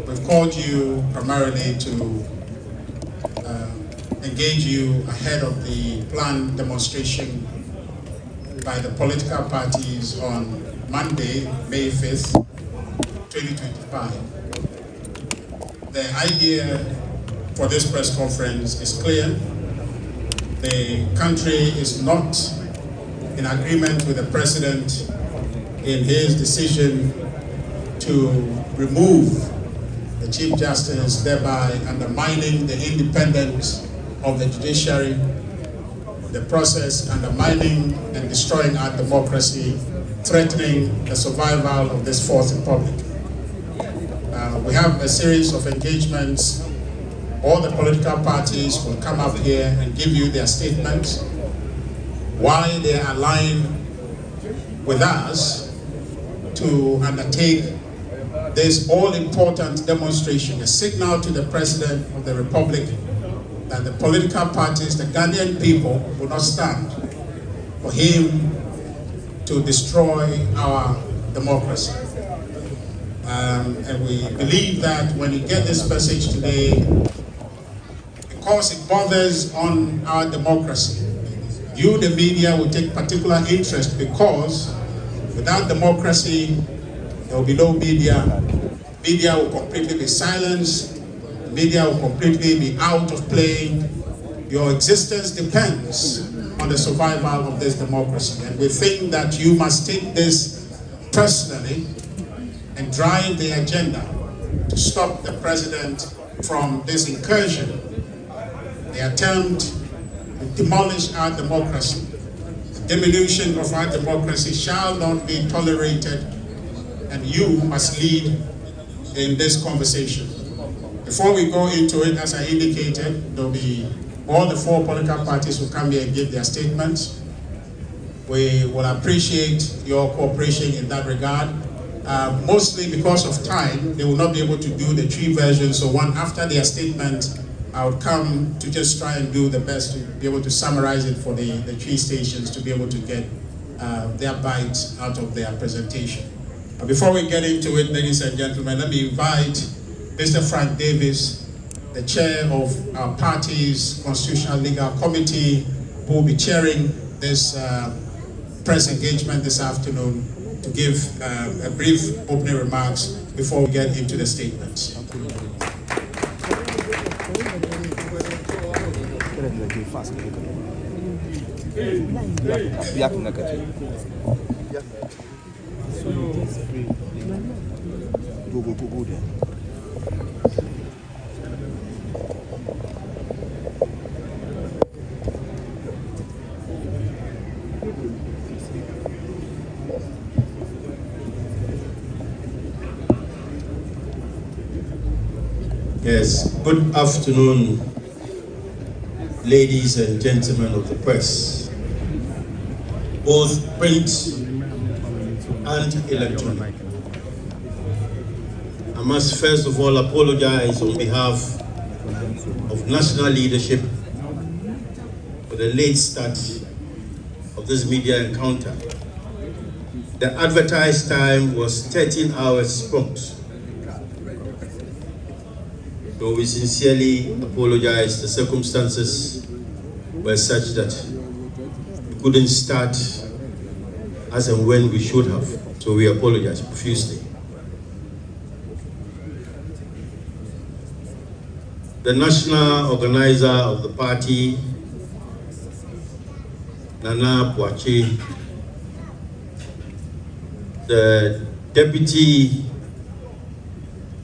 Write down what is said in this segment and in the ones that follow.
We've called you primarily to engage you ahead of the planned demonstration by the political parties on Monday, May 5th, 2025. The idea for this press conference is clear. The country is not in agreement with the president in his decision to remove the Chief Justice, thereby undermining the independence of the judiciary, the process undermining and destroying our democracy, threatening the survival of this Fourth Republic. We have a series of engagements. All the political parties will come up here and give you their statements, why they are aligned with us to undertake this all-important demonstration, a signal to the President of the Republic that the political parties, the Ghanaian people, will not stand for him to destroy our democracy. And we believe that when you get this message today, because it borders on our democracy, you, the media, will take particular interest because without democracy, there will be no media. Media will completely be silenced. Media will completely be out of play. Your existence depends on the survival of this democracy. And we think that you must take this personally and drive the agenda to stop the president from this incursion, the attempt to demolish our democracy. The diminution of our democracy shall not be tolerated, and you must lead in this conversation. Before we go into it, as I indicated, there'll be all the four political parties who come here and give their statements. We will appreciate your cooperation in that regard. Mostly because of time, they will not be able to do the three versions, so one after their statement, I would come to just try and do the best to be able to summarize it for the three stations to be able to get their bites out of their presentation. Before we get into it, ladies and gentlemen, let me invite Mr. Frank Davis, the chair of our party's Constitutional Legal Committee, who will be chairing this press engagement this afternoon, to give a brief opening remarks before we get into the statements. Yes, good afternoon, ladies and gentlemen of the press, both print and electronic. I must first of all apologize on behalf of national leadership for the late start of this media encounter. The advertised time was 13 hours prompt. So we sincerely apologize. The circumstances were such that we couldn't start as and when we should have. So we apologize profusely. The national organizer of the party, Nana Boache, the deputy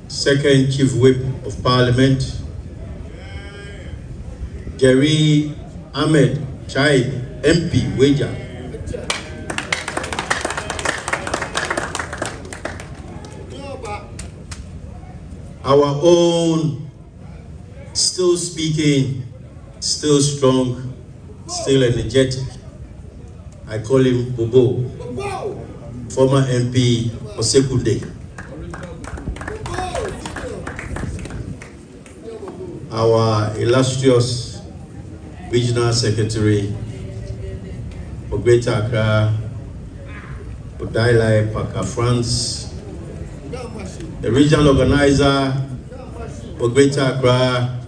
second chief whip of parliament, Jerry Ahmed Chaib, MP, Weja, our own, still speaking, still strong, still energetic. I call him Bobo, former MP Osekude. Our illustrious Regional Secretary for Greater Accra, Odailai Paka France, the regional organizer for Greater Accra,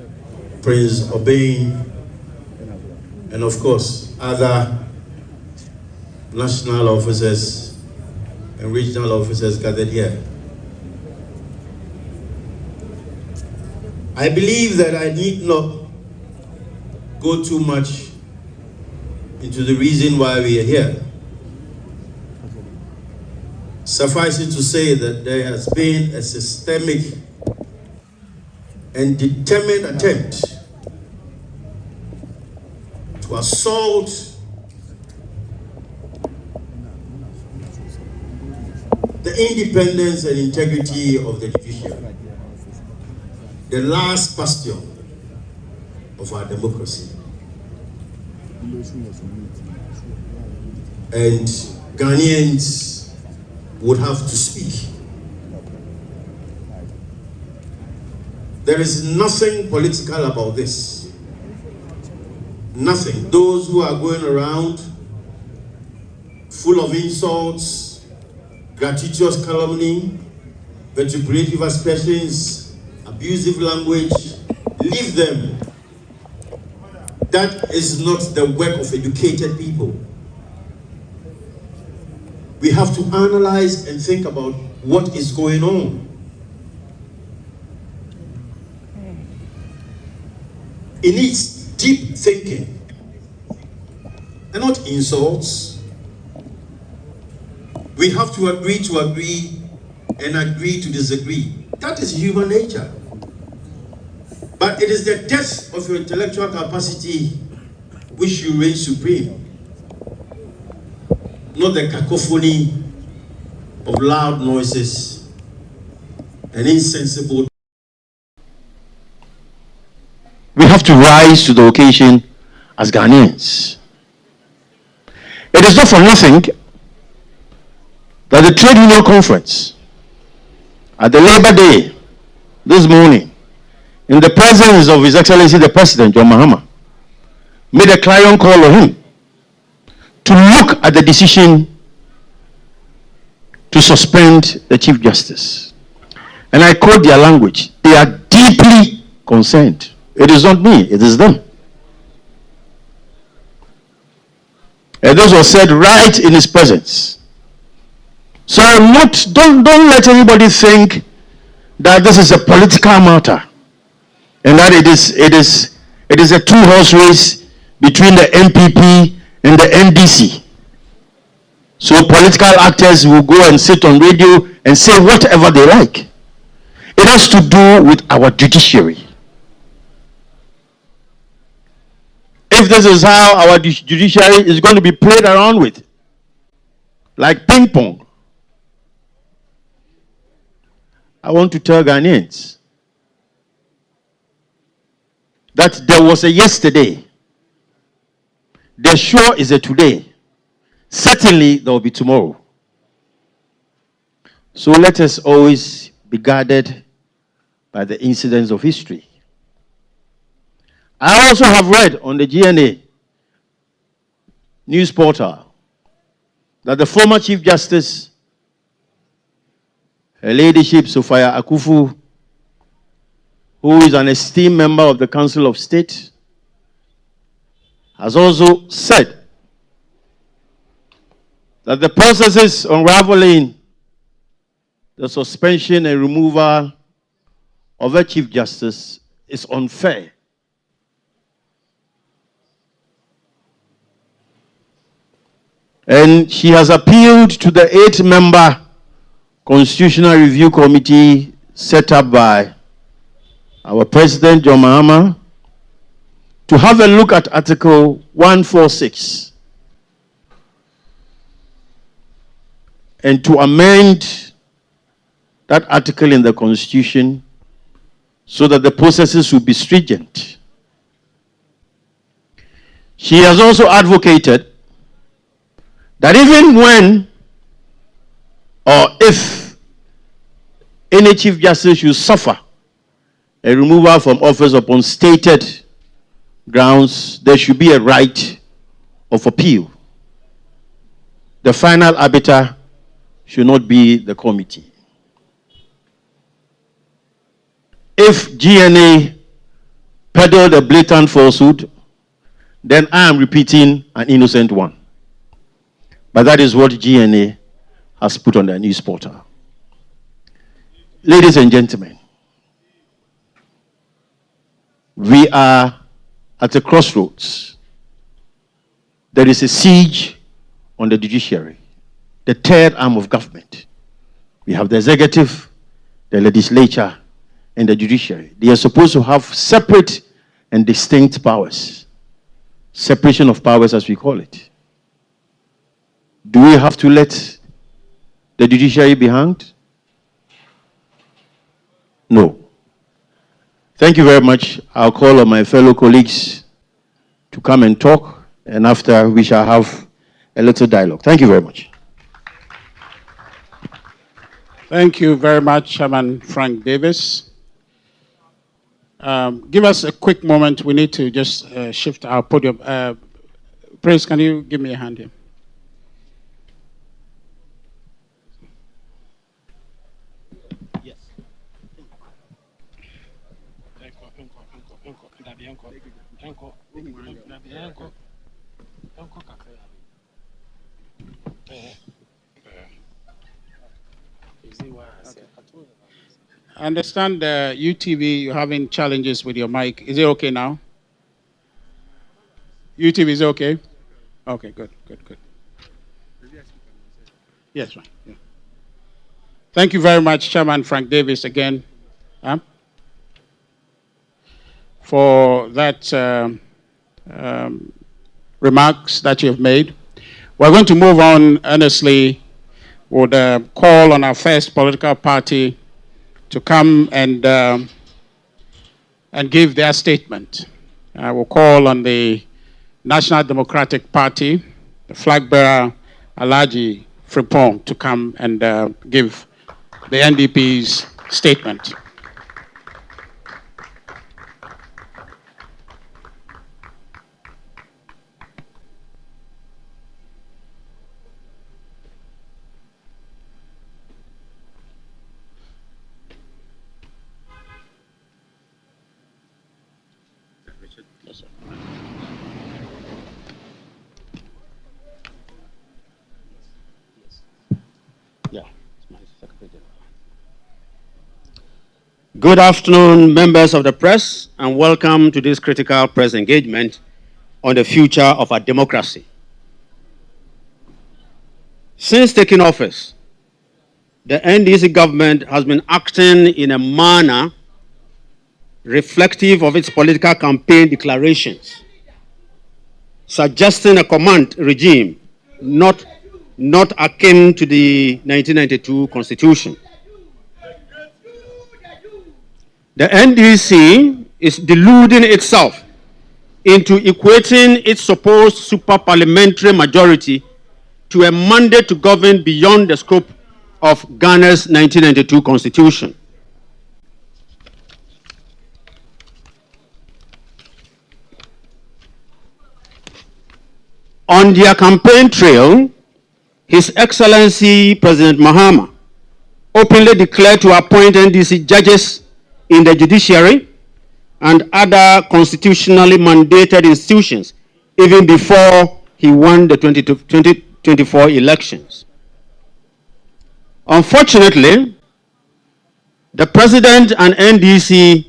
Prince Obeng, and of course, other national officers and regional officers gathered here. I believe that I need not go too much into the reason why we are here. Suffice it to say that there has been a systemic and determined attempt to assault the independence and integrity of the judiciary, the last bastion of our democracy. And Ghanaians would have to speak. There is nothing political about this. Nothing. Those who are going around full of insults, gratuitous calumny, vituperative aspersions, abusive language, leave them. That is not the work of educated people. We have to analyze and think about what is going on. It needs deep thinking and not insults. We have to agree and agree to disagree. That is human nature. But it is the depth of your intellectual capacity which you reign supreme, not the cacophony of loud noises and insensible. We have to rise to the occasion as Ghanaians. It is not for nothing that the Trade Union Conference at the Labor Day this morning, in the presence of His Excellency the President, John Mahama, made a clarion call on him to look at the decision to suspend the Chief Justice. And I quote their language: they are deeply concerned. It is not me, it is them. And this was said right in his presence. So don't let anybody think that this is a political matter and that it is a two-horse race between the NPP and the NDC. So political actors will go and sit on radio and say whatever they like. It has to do with our judiciary. If this is how our judiciary is going to be played around with, like ping pong, I want to tell Ghanaians that there was a yesterday, there sure is a today, certainly there will be tomorrow. So let us always be guided by the incidents of history. I also have read on the GNA news portal that the former Chief Justice, Her Ladyship Sophia Akufu, who is an esteemed member of the Council of State, has also said that the processes unraveling the suspension and removal of a Chief Justice is unfair. And she has appealed to the 8-member Constitutional Review Committee set up by our President, John Mahama, to have a look at Article 146 and to amend that article in the Constitution so that the processes will be stringent. She has also advocated that even when or if any Chief Justice should suffer a removal from office upon stated grounds, there should be a right of appeal. The final arbiter should not be the committee. if GNA peddled a blatant falsehood, then I am repeating an innocent one. But that is what GNA has put on their news portal. Ladies and gentlemen, we are at a crossroads. There is a siege on the judiciary, the third arm of government. We have the executive, the legislature, and the judiciary. They are supposed to have separate and distinct powers. Separation of powers, as we call it. Do we have to let the judiciary be hanged? No. Thank you very much. I'll call on my fellow colleagues to come and talk, and after we shall have a little dialogue. Thank you very much. Thank you very much, Chairman Frank Davis. Give us a quick moment. We need to just shift our podium. Prince, can you give me a hand here? Yes. I understand UTV, you're having challenges with your mic. Is it okay now? UTV is okay? Okay, good. Yes, right. Yeah. Thank you very much, Chairman Frank Davis, again, for that remarks that you have made. We're going to move on earnestly with a call on our first political party to come and give their statement. I will call on the National Democratic Party, the flag bearer, Alhaji Frimpong, to come and give the NDP's statement. Good afternoon, members of the press, and welcome to this critical press engagement on the future of our democracy. Since taking office, the NDC government has been acting in a manner reflective of its political campaign declarations, suggesting a command regime not akin to the 1992 Constitution. The NDC is deluding itself into equating its supposed super-parliamentary majority to a mandate to govern beyond the scope of Ghana's 1992 Constitution. On their campaign trail, His Excellency President Mahama openly declared to appoint NDC judges in the judiciary and other constitutionally mandated institutions even before he won the 2024 elections. Unfortunately, the President and NDC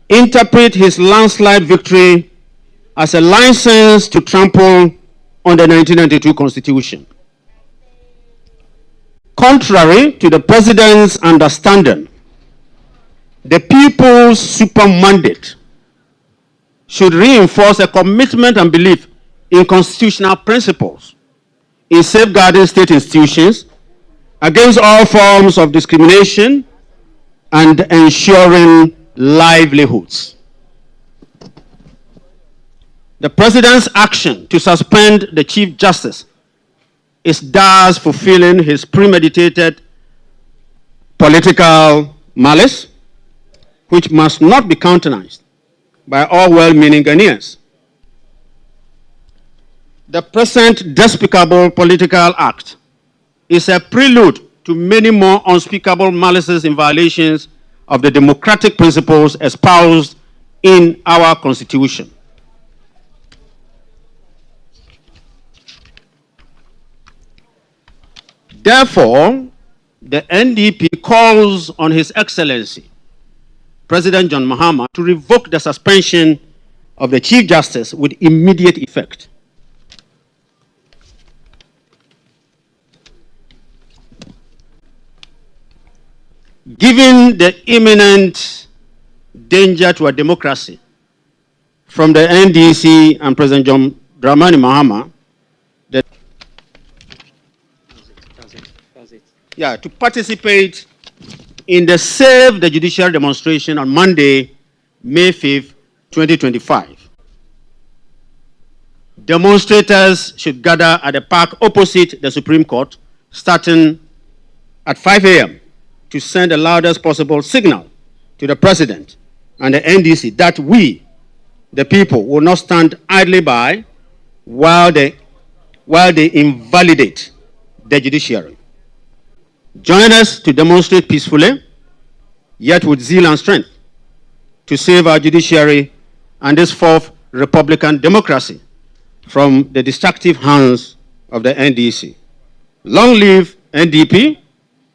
interpret his landslide victory as a license to trample on the 1992 Constitution. Contrary to the President's understanding, the people's super mandate should reinforce a commitment and belief in constitutional principles, in safeguarding state institutions against all forms of discrimination and ensuring livelihoods. The President's action to suspend the Chief Justice is thus fulfilling his premeditated political malice, which must not be countenanced by all well-meaning Ghanaians. The present despicable political act is a prelude to many more unspeakable malices in violations of the democratic principles espoused in our Constitution. Therefore, the NDP calls on His Excellency, President John Mahama, to revoke the suspension of the Chief Justice with immediate effect. Given the imminent danger to our democracy from the NDC and President John Dramani Mahama, to participate in the SAVE the Judiciary demonstration on Monday, May 5th, 2025. Demonstrators should gather at the park opposite the Supreme Court, starting at 5 a.m. to send the loudest possible signal to the President and the NDC that we, the people, will not stand idly by while they invalidate the judiciary. Join us to demonstrate peacefully, yet with zeal and strength, to save our judiciary and this fourth Republican democracy from the destructive hands of the NDC. Long live NDP,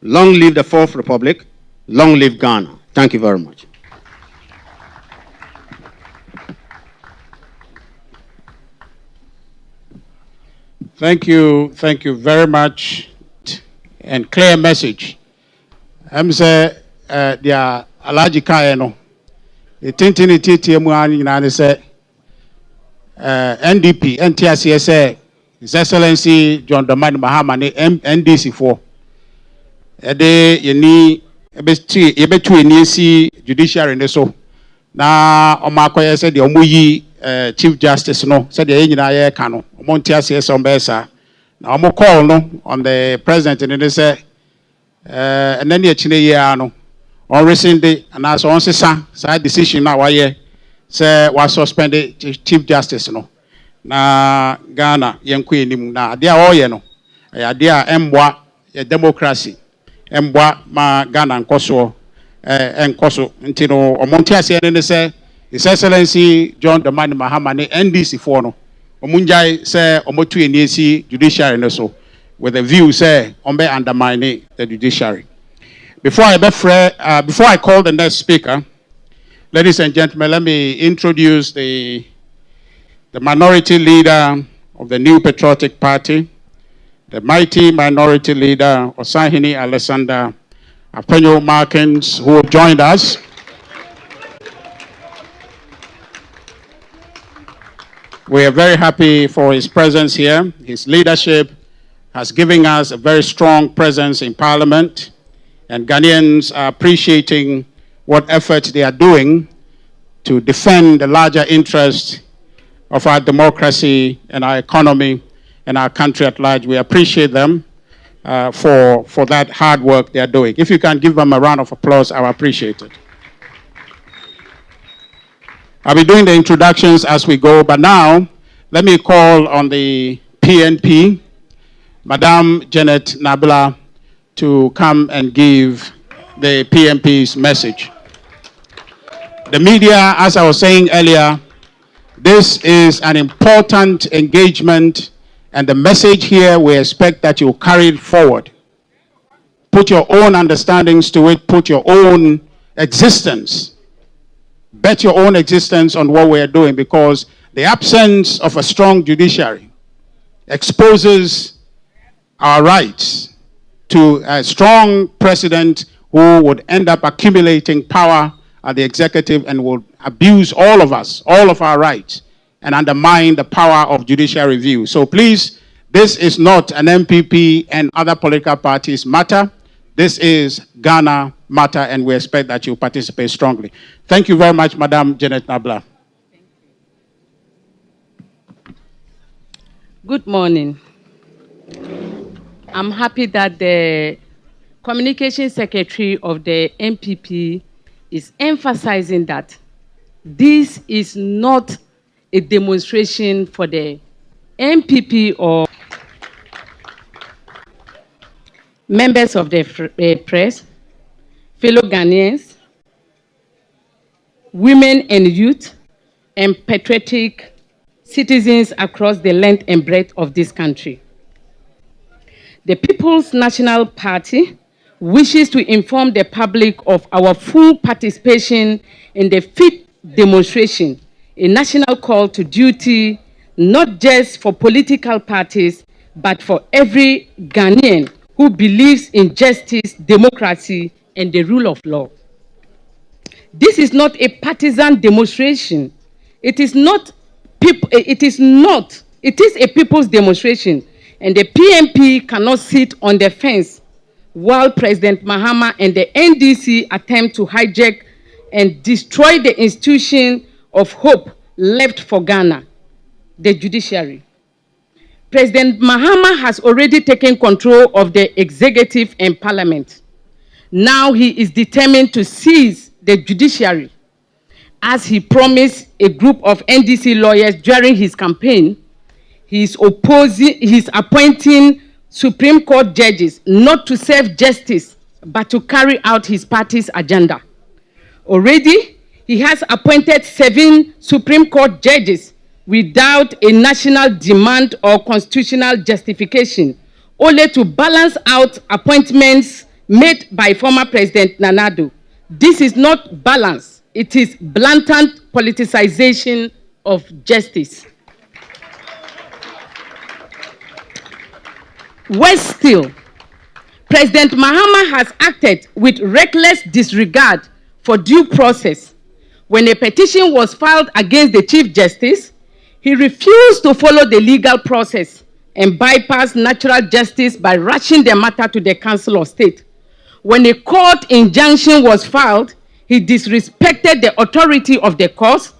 long live the Fourth Republic, long live Ghana. Thank you very much. Thank you very much, and clear message. I'm say the alaji kaeno. The tintinity mu ani na say NDP, NTSC, His Excellency John Dramani Mahama ne NDC for. Ede yeni ebetu eniesi judiciary ne so. Na omakoye say the omuyi Chief Justice no said the nyina ye ka no. Omo NTSC ombesa. Na omo call no on the president and they say and then the chine ye no. On recently and as on side decision na why say was suspended Chief Justice no. Na Ghana yenku enim na dia oye no. Ya dia emboa ya democracy. Emboa ma Ghana nkoso enkoso nti no omonti ase ne say His Excellency John Dramani Mahama ne NDC for no. Omunjai say omotu eniesi judiciary no so with a view say ombe undermine the judiciary. Before I call the next speaker, ladies and gentlemen, let me introduce the minority leader of the New Patriotic Party, the mighty minority leader, Osahini Alexander Apenyo Markins, who have joined us. We are very happy for his presence here. His leadership has given us a very strong presence in Parliament, and Ghanaians are appreciating what efforts they are doing to defend the larger interest of our democracy and our economy and our country at large. We appreciate them for that hard work they are doing. If you can give them a round of applause, I will appreciate it. I'll be doing the introductions as we go, but now let me call on the PNP, Madam Janet Nabila, to come and give the PNP's message. The media, as I was saying earlier, this is an important engagement, and the message here we expect that you carry it forward. Put your own understandings to it, put your own existence, bet your own existence on what we are doing, because the absence of a strong judiciary exposes our rights to a strong president who would end up accumulating power at the executive and will abuse all of us, all of our rights, and undermine the power of judicial review. So please, this is not an NPP and other political parties matter. This is Ghana matter, and we expect that you participate strongly. Thank you very much, Madam Janet Nabila. Good morning. I'm happy that the Communication Secretary of the NPP is emphasizing that this is not a demonstration for the NPP or members of the press, fellow Ghanaians, women and youth, and patriotic citizens across the length and breadth of this country. The People's National Party wishes to inform the public of our full participation in the 5th demonstration, a national call to duty, not just for political parties, but for every Ghanaian who believes in justice, democracy, and the rule of law. This is not a partisan demonstration. It is a people's demonstration, and the PNP cannot sit on the fence while President Mahama and the NDC attempt to hijack and destroy the institution of hope left for Ghana, the judiciary. President Mahama has already taken control of the executive and parliament. Now he is determined to seize the judiciary. As he promised a group of NDC lawyers during his campaign, he's appointing Supreme Court judges not to serve justice, but to carry out his party's agenda. Already, he has appointed 7 Supreme Court judges without a national demand or constitutional justification, only to balance out appointments made by former President Nana Addo. This is not balance. It is blatant politicization of justice. Worse still, President Mahama has acted with reckless disregard for due process. When a petition was filed against the Chief Justice, he refused to follow the legal process and bypassed natural justice by rushing the matter to the Council of State. When a court injunction was filed, he disrespected the authority of the court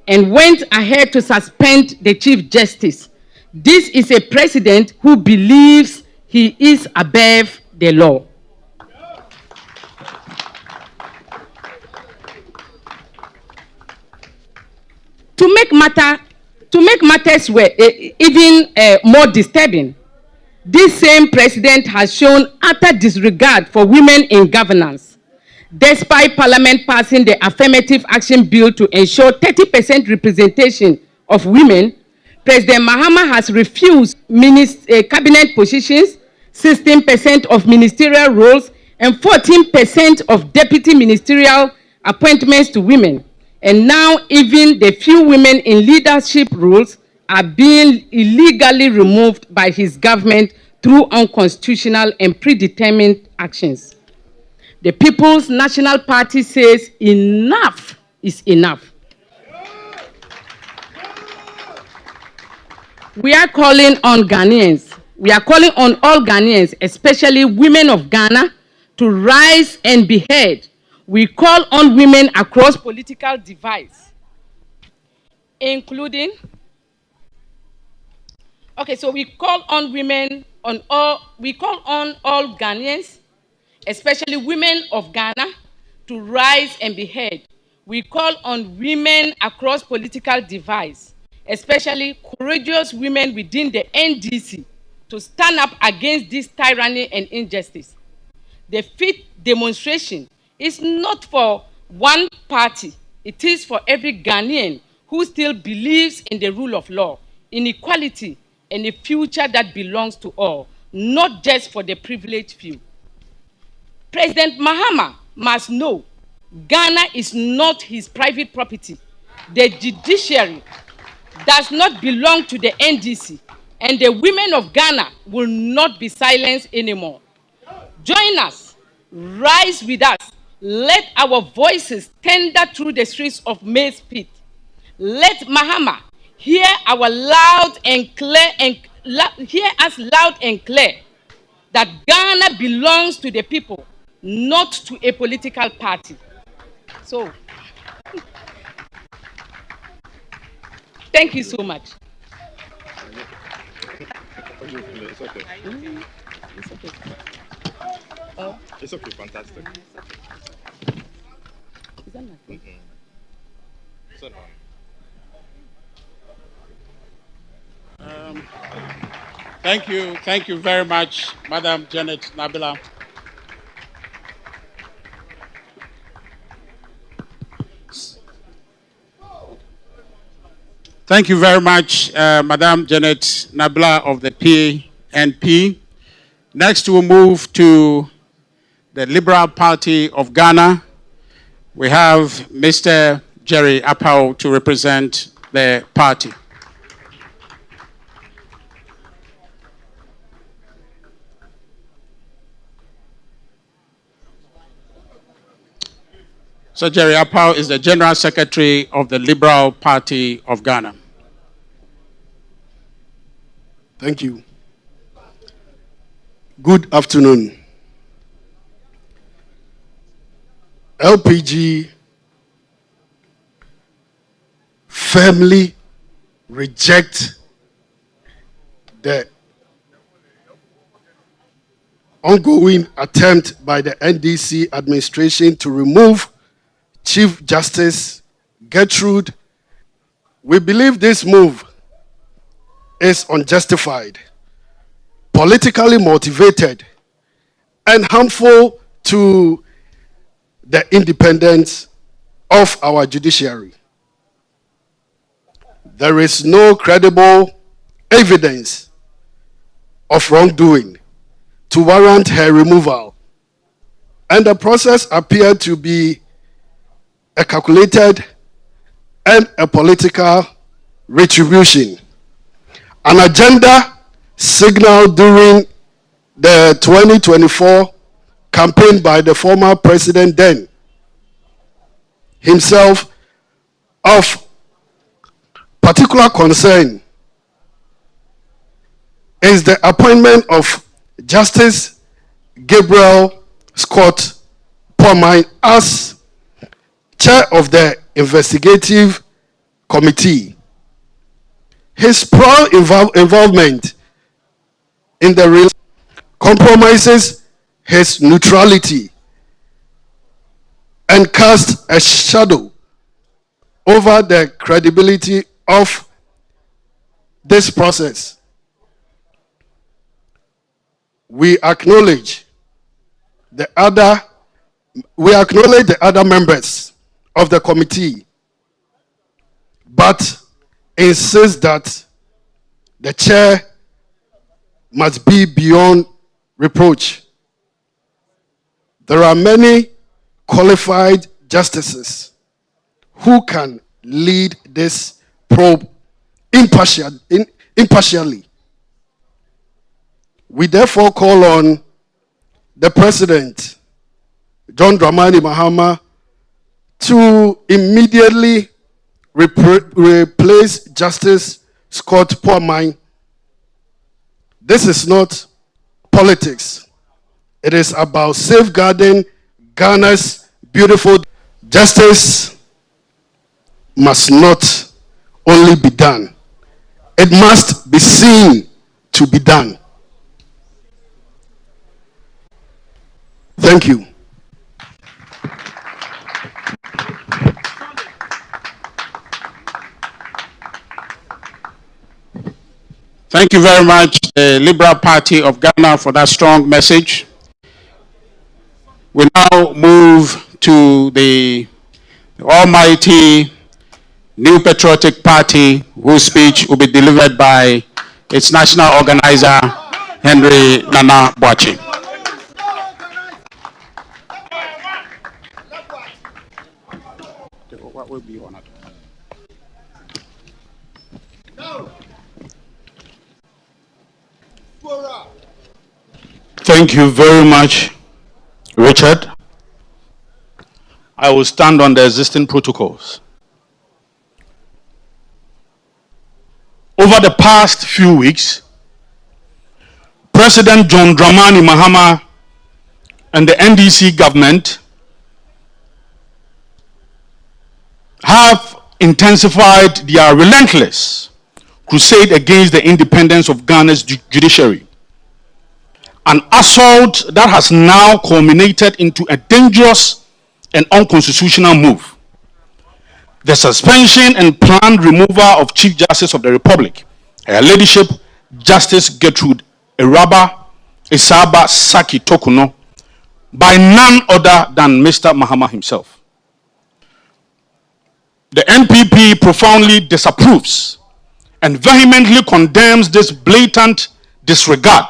and went ahead to suspend the Chief Justice. This is a president who believes he is above the law. To make matters even more disturbing, this same president has shown utter disregard for women in governance. Despite Parliament passing the Affirmative Action Bill to ensure 30% representation of women, President Mahama has refused cabinet positions, 16% of ministerial roles, and 14% of deputy ministerial appointments to women. And now even the few women in leadership roles are being illegally removed by his government through unconstitutional and predetermined actions. The People's National Party says enough is enough. We are calling on Ghanaians. We are calling on all Ghanaians, especially women of Ghana, to rise and be heard. We call on women across political divides, including, we call on women we call on all Ghanaians, especially women of Ghana, to rise and be heard. We call on women across political divides, especially courageous women within the NDC, to stand up against this tyranny and injustice. The 5th demonstration is not for one party. It is for every Ghanaian who still believes in the rule of law, in equality, and a future that belongs to all, not just for the privileged few. President Mahama must know Ghana is not his private property. The judiciary does not belong to the NDC, and the women of Ghana will not be silenced anymore. Join us, rise with us. Let our voices tender through the streets of Maize Pit. Let Mahama hear us loud and clear that Ghana belongs to the people, not to a political party. So, thank you so much. It's okay. It's okay. It's okay, fantastic. Is that nothing? It's not. Thank you very much, Madam Janet Nabila. Thank you very much, Madam Janet Nabla of the PNP. Next, we'll move to the Liberal Party of Ghana. We have Mr. Jerry Apau to represent the party. So Jerry Apau is the General Secretary of the Liberal Party of Ghana. Thank you. Good afternoon. LPG firmly reject the ongoing attempt by the NDC administration to remove Chief Justice Gertrude. We believe this move is unjustified, politically motivated, and harmful to the independence of our judiciary. There is no credible evidence of wrongdoing to warrant her removal, and the process appeared to be a calculated and a political retribution. An agenda signaled during the 2024 campaign by the former president then himself of particular concern is the appointment of Justice Gabriel Scott Pomine as chair of the investigative committee. His prior involvement in the real compromises his neutrality and casts a shadow over the credibility of this process. We acknowledge the other members of the committee, but insist that the chair must be beyond reproach. There are many qualified justices who can lead this probe impartially. We therefore call on the President, John Dramani Mahama, to immediately replace Justice Scott Pomine. This is not politics. It is about safeguarding Ghana's beautiful justice. Must not only be done, it must be seen to be done. Thank you. Thank you very much, the Liberal Party of Ghana, for that strong message. We now move to the almighty New Patriotic Party, whose speech will be delivered by its national organizer, Henry Nana Boachi. What will be honored? Thank you very much, Richard. I will stand on the existing protocols. Over the past few weeks, President John Dramani Mahama and the NDC government have intensified their relentless crusade against the independence of Ghana's judiciary. An assault that has now culminated into a dangerous and unconstitutional move. The suspension and planned removal of Chief Justice of the Republic, Her Ladyship Justice Gertrude Isaba Saki Tokuno, by none other than Mr. Mahama himself. The NPP profoundly disapproves and vehemently condemns this blatant disregard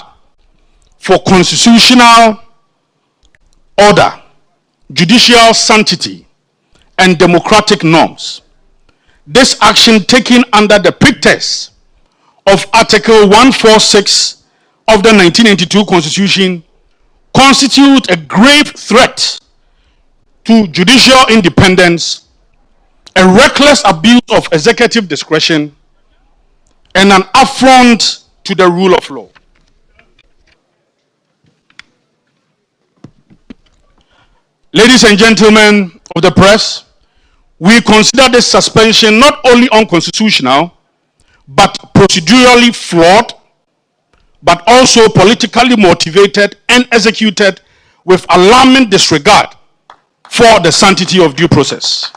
for constitutional order, judicial sanctity, and democratic norms. This action taken under the pretext of Article 146 of the 1992 Constitution constitutes a grave threat to judicial independence, a reckless abuse of executive discretion, and an affront to the rule of law. Ladies and gentlemen of the press, we consider this suspension not only unconstitutional, but procedurally flawed, but also politically motivated and executed with alarming disregard for the sanctity of due process.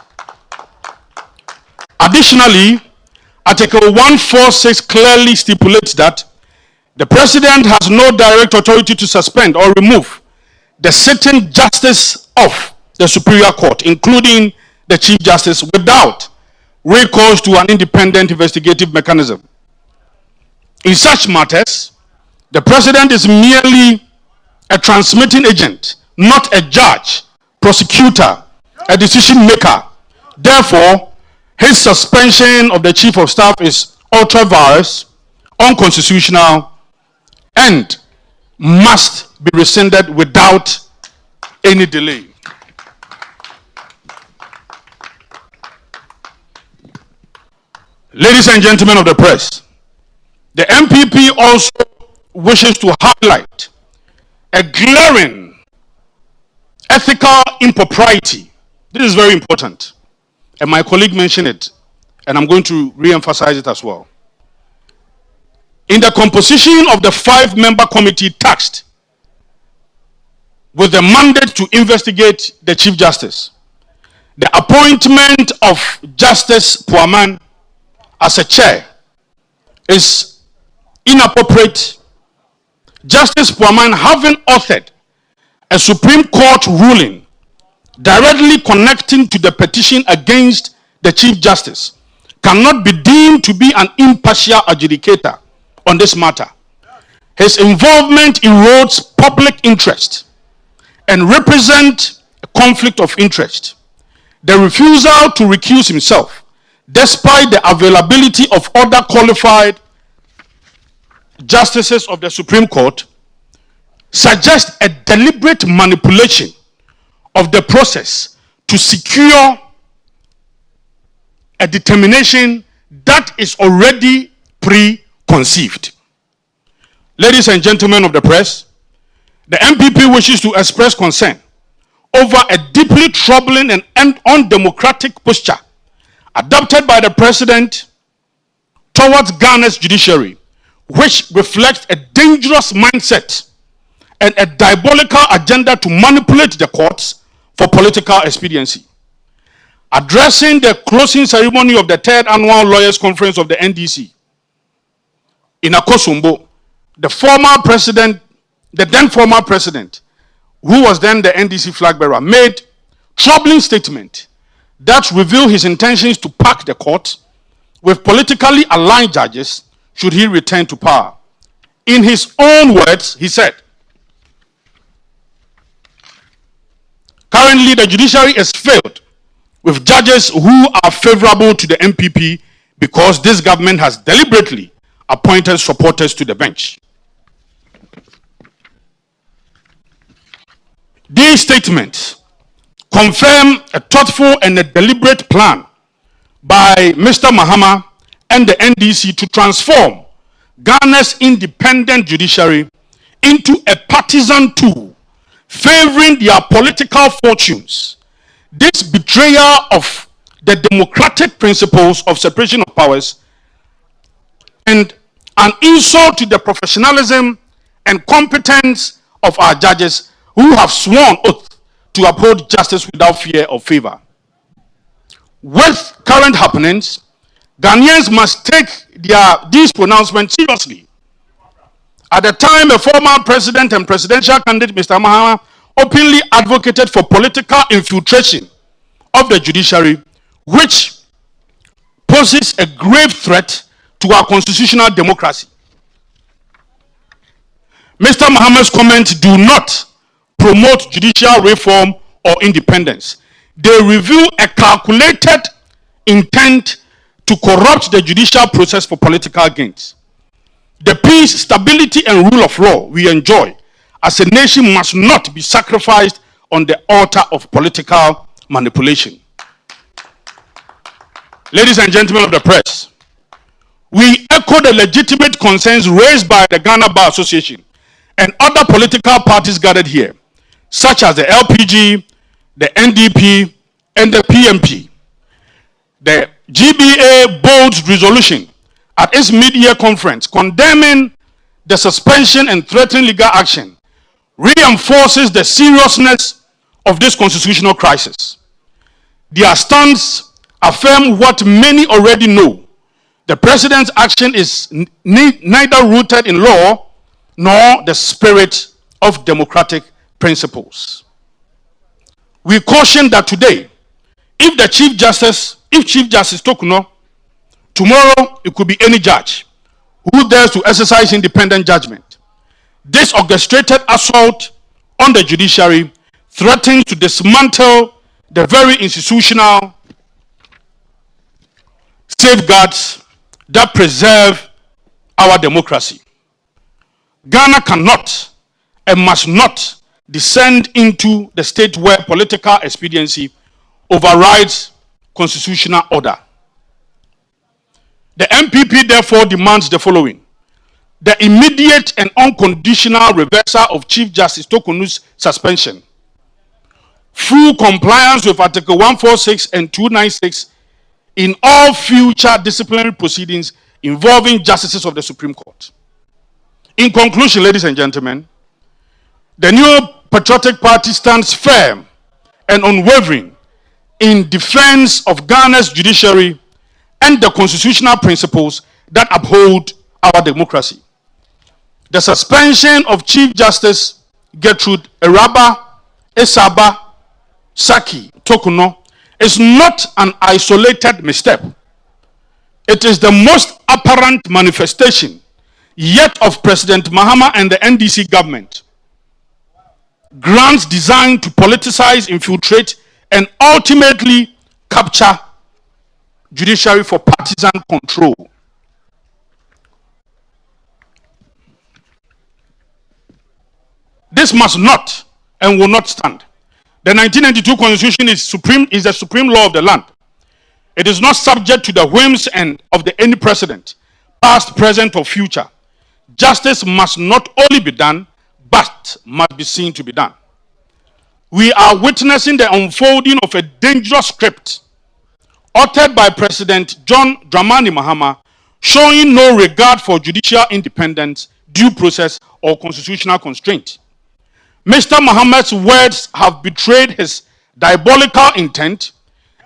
Additionally, Article 146 clearly stipulates that the President has no direct authority to suspend or remove the sitting justice of the Superior Court, including the Chief Justice, without recourse to an independent investigative mechanism. In such matters, the President is merely a transmitting agent, not a judge, prosecutor, a decision maker. Therefore, his suspension of the Chief of Staff is ultra-vires, unconstitutional, and must be rescinded without any delay. Ladies and gentlemen of the press, the NPP also wishes to highlight a glaring ethical impropriety. This is very important, and my colleague mentioned it, and I'm going to re-emphasize it as well. In the composition of the 5-member committee tasked with the mandate to investigate the Chief Justice, the appointment of Justice Puaman as a chair is inappropriate. Justice Puaman, having authored a Supreme Court ruling directly connecting to the petition against the Chief Justice, cannot be deemed to be an impartial adjudicator on this matter. His involvement erodes public interest and represents a conflict of interest. The refusal to recuse himself, despite the availability of other qualified justices of the Supreme Court, suggests a deliberate manipulation of the process to secure a determination that is already preconceived. Ladies and gentlemen of the press, the NPP wishes to express concern over a deeply troubling and undemocratic posture adopted by the President towards Ghana's judiciary, which reflects a dangerous mindset and a diabolical agenda to manipulate the courts for political expediency. Addressing the closing ceremony of the 3rd Annual Lawyers Conference of the NDC in Akosombo, the then former president, who was then the NDC flag bearer, made troubling statement that revealed his intentions to pack the court with politically aligned judges should he return to power. In his own words, he said, "Currently, the judiciary is filled with judges who are favorable to the NPP because this government has deliberately appointed supporters to the bench." These statements confirm a thoughtful and a deliberate plan by Mr. Mahama and the NDC to transform Ghana's independent judiciary into a partisan tool favoring their political fortunes. This betrayal of the democratic principles of separation of powers and an insult to the professionalism and competence of our judges who have sworn oath to uphold justice without fear or favor. With current happenings, Ghanaians must take these pronouncements seriously. At the time, a former president and presidential candidate, Mr. Mahama, openly advocated for political infiltration of the judiciary, which poses a grave threat to our constitutional democracy. Mr. Mohammed's comments do not promote judicial reform or independence. They reveal a calculated intent to corrupt the judicial process for political gains. The peace, stability, and rule of law we enjoy as a nation must not be sacrificed on the altar of political manipulation. Ladies and gentlemen of the press, we echo the legitimate concerns raised by the Ghana Bar Association and other political parties gathered here, such as the LPG, the NDP, and the PNP. The GBA bold resolution at its mid-year conference condemning the suspension and threatening legal action reinforces the seriousness of this constitutional crisis. Their stance affirms what many already know. The president's action is neither rooted in law nor the spirit of democratic principles. We caution that today, if Chief Justice Tokuno, tomorrow it could be any judge who dares to exercise independent judgment. This orchestrated assault on the judiciary threatens to dismantle the very institutional safeguards that preserve our democracy. Ghana cannot and must not descend into the state where political expediency overrides constitutional order. The NPP therefore demands the following: the immediate and unconditional reversal of Chief Justice Tokuno's suspension, full compliance with Article 146 and 296 in all future disciplinary proceedings involving justices of the Supreme Court. In conclusion, ladies and gentlemen, the New Patriotic Party stands firm and unwavering in defense of Ghana's judiciary and the constitutional principles that uphold our democracy. The suspension of Chief Justice Gertrude Eraba Esaba Saki Tokuno is not an isolated misstep. It is the most apparent manifestation yet of President Mahama and the NDC government grants designed to politicize, infiltrate, and ultimately capture judiciary for partisan control. This must not and will not stand. The 1992 Constitution is the supreme law of the land. It is not subject to the whims of any president, past, present, or future. Justice must not only be done, but must be seen to be done. We are witnessing the unfolding of a dangerous script authored by President John Dramani Mahama, showing no regard for judicial independence, due process, or constitutional constraint. Mr. Mohammed's words have betrayed his diabolical intent,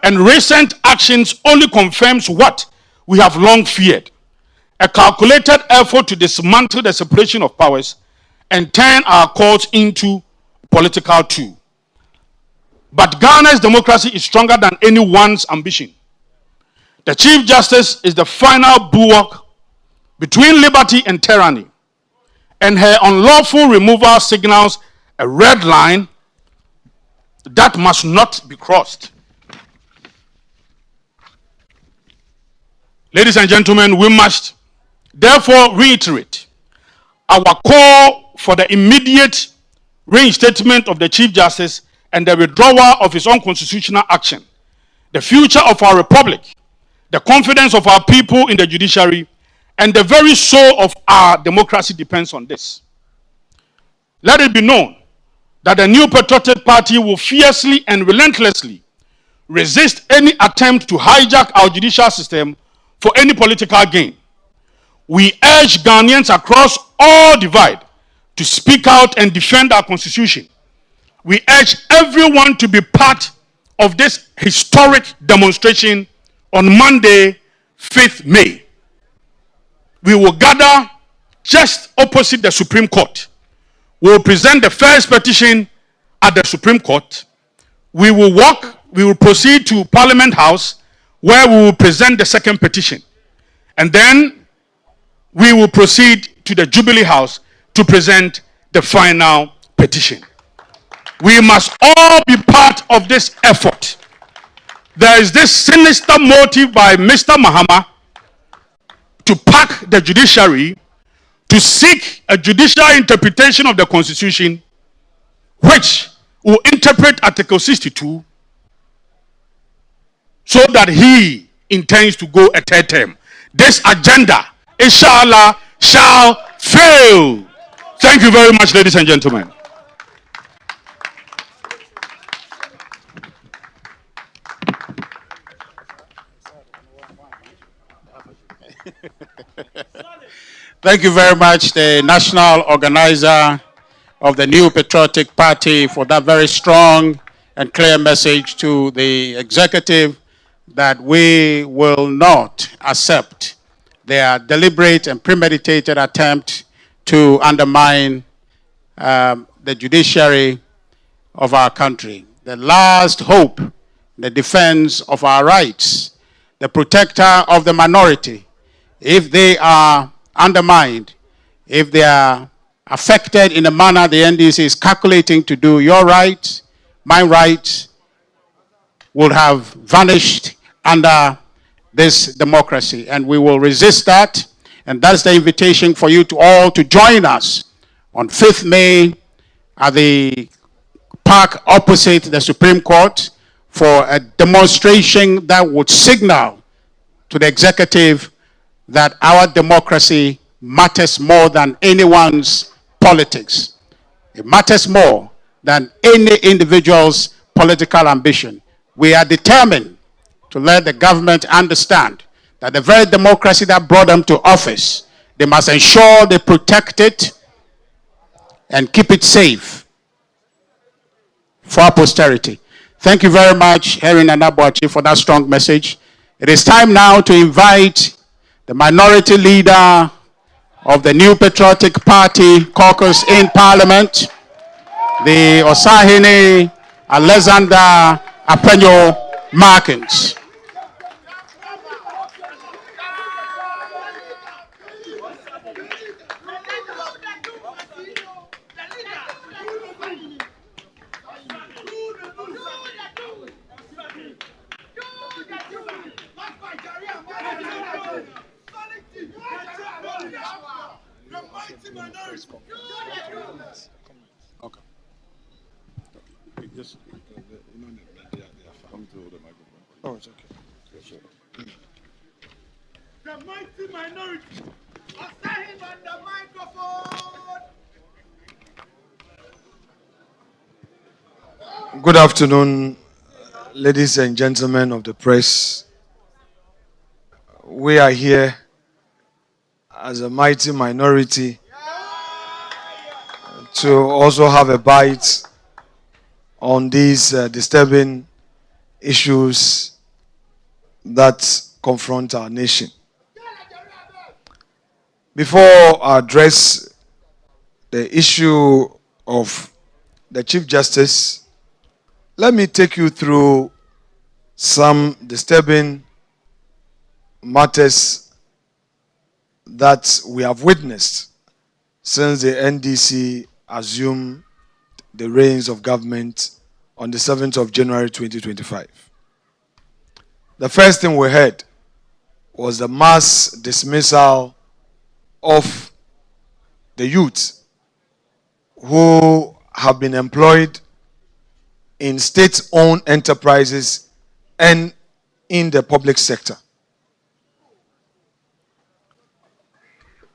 and recent actions only confirms what we have long feared: a calculated effort to dismantle the separation of powers and turn our courts into political tool. But Ghana's democracy is stronger than anyone's ambition. The Chief Justice is the final bulwark between liberty and tyranny, and her unlawful removal signals a red line that must not be crossed. Ladies and gentlemen, we must therefore reiterate our call for the immediate reinstatement of the Chief Justice and the withdrawal of his unconstitutional action. The future of our republic, the confidence of our people in the judiciary, and the very soul of our democracy depends on this. Let it be known that the New Patriotic Party will fiercely and relentlessly resist any attempt to hijack our judicial system for any political gain. We urge Ghanaians across all divide to speak out and defend our constitution. We urge everyone to be part of this historic demonstration on Monday, 5th May. We will gather just opposite the Supreme Court. We will present the first petition at the Supreme Court. We will proceed to Parliament House, where we will present the second petition. And then we will proceed to the Jubilee House to present the final petition. We must all be part of this effort. There is this sinister motive by Mr. Mahama to pack the judiciary to seek a judicial interpretation of the Constitution which will interpret Article 62 so that he intends to go a third term. This agenda, inshallah, shall fail. Thank you very much, ladies and gentlemen. Thank you very much, the national organizer of the New Patriotic Party, for that very strong and clear message to the executive that we will not accept their deliberate and premeditated attempt to undermine the judiciary of our country. The last hope, the defense of our rights, the protector of the minority. If they are undermined, if they are affected in a manner the NDC is calculating to do, your rights, my rights, will have vanished under this democracy. And we will resist that. And that's the invitation for you to all to join us on 5th May at the park opposite the Supreme Court for a demonstration that would signal to the executive that our democracy matters more than anyone's politics. It matters more than any individual's political ambition. We are determined to let the government understand that the very democracy that brought them to office, they must ensure they protect it and keep it safe for our posterity. Thank you very much, Henry Nanabuachi, for that strong message. It is time now to invite the minority leader of the New Patriotic Party caucus in Parliament, the Osahene Alexander Apenyo Markins. Okay. Just, oh, it's okay. The mighty minority. After him on the microphone. Good afternoon, ladies and gentlemen of the press. We are here as a mighty minority to also have a bite on these disturbing issues that confront our nation. Before I address the issue of the Chief Justice, let me take you through some disturbing matters that we have witnessed since the NDC assumed the reins of government on the 7th of January 2025. The first thing we heard was the mass dismissal of the youth who have been employed in state-owned enterprises and in the public sector.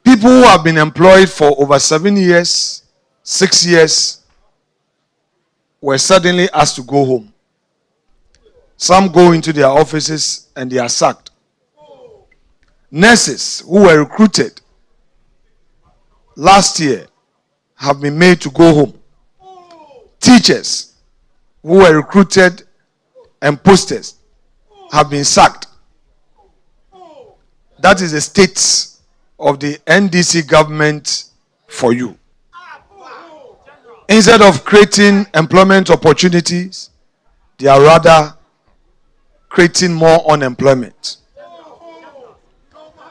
People who have been employed for over 7 years, 6 years, were suddenly asked to go home. Some go into their offices and they are sacked. Nurses who were recruited last year have been made to go home. Teachers who were recruited and posted have been sacked. That is the state of the NDC government for you. Instead of creating employment opportunities, they are rather creating more unemployment.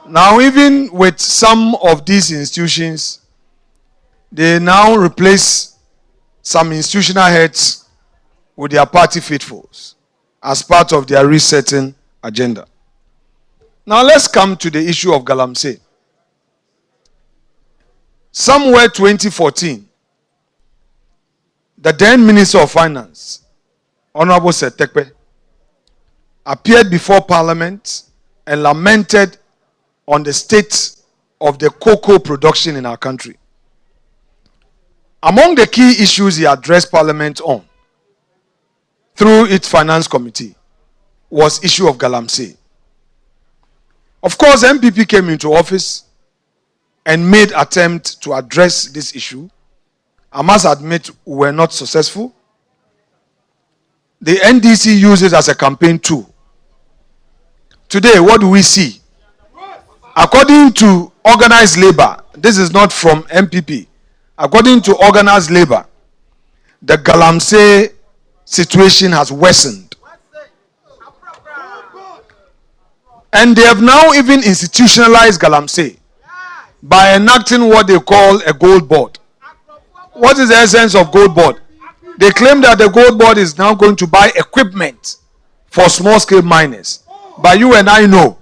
Now, even with some of these institutions, they now replace some institutional heads with their party faithfuls as part of their resetting agenda. Now, let's come to the issue of Galamsey. Somewhere 2014, the then Minister of Finance, Honorable Setekpe, appeared before Parliament and lamented on the state of the cocoa production in our country. Among the key issues he addressed Parliament on through its Finance Committee was issue of Galamsey. Of course, NPP came into office and made attempt to address this issue. I must admit we were not successful. The NDC used it as a campaign tool. Today, what do we see? According to organized labor, this is not from NPP. According to organized labor, the Galamsey situation has worsened. And they have now even institutionalized Galamsey by enacting what they call a gold board. What is the essence of gold board? They claim that the gold board is now going to buy equipment for small-scale miners. But you and I know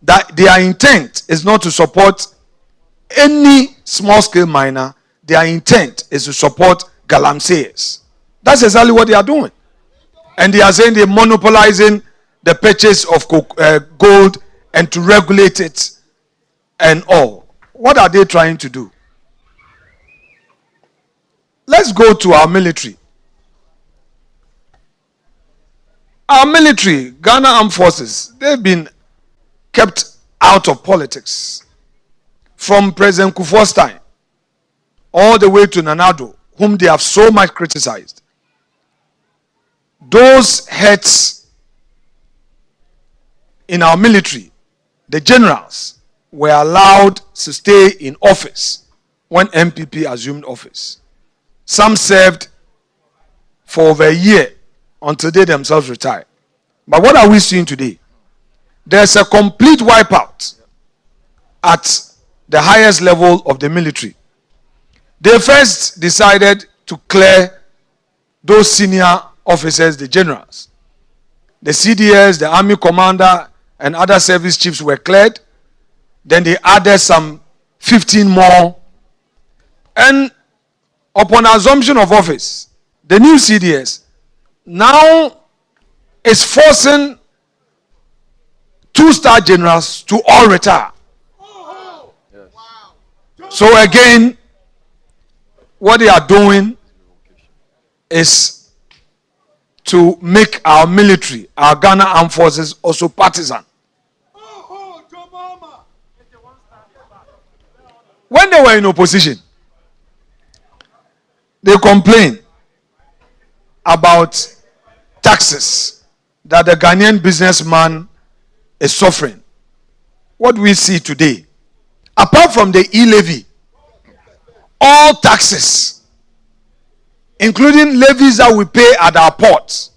that their intent is not to support any small-scale miner. Their intent is to support Galamseyers. That's exactly what they are doing. And they are saying they're monopolizing the purchase of gold and to regulate it and all. What are they trying to do? Let's go to our military. Our military, Ghana Armed Forces, they've been kept out of politics. From President Kufuor's time all the way to Nanado, whom they have so much criticized. Those heads in our military, the generals, were allowed to stay in office when NPP assumed office. Some served for over a year until they themselves retired. But what are we seeing today? There's a complete wipeout at the highest level of the military. They first decided to clear those senior officers, the generals. The CDS, the army commander, and other service chiefs were cleared. Then they added some 15 more. And upon assumption of office, the new CDS now is forcing 2-star generals to all retire. So again, what they are doing is to make our military, our Ghana Armed Forces, also partisan. When they were in opposition, they complained about taxes that the Ghanaian businessman is suffering. What we see today, apart from the e-levy, all taxes, including levies that we pay at our ports,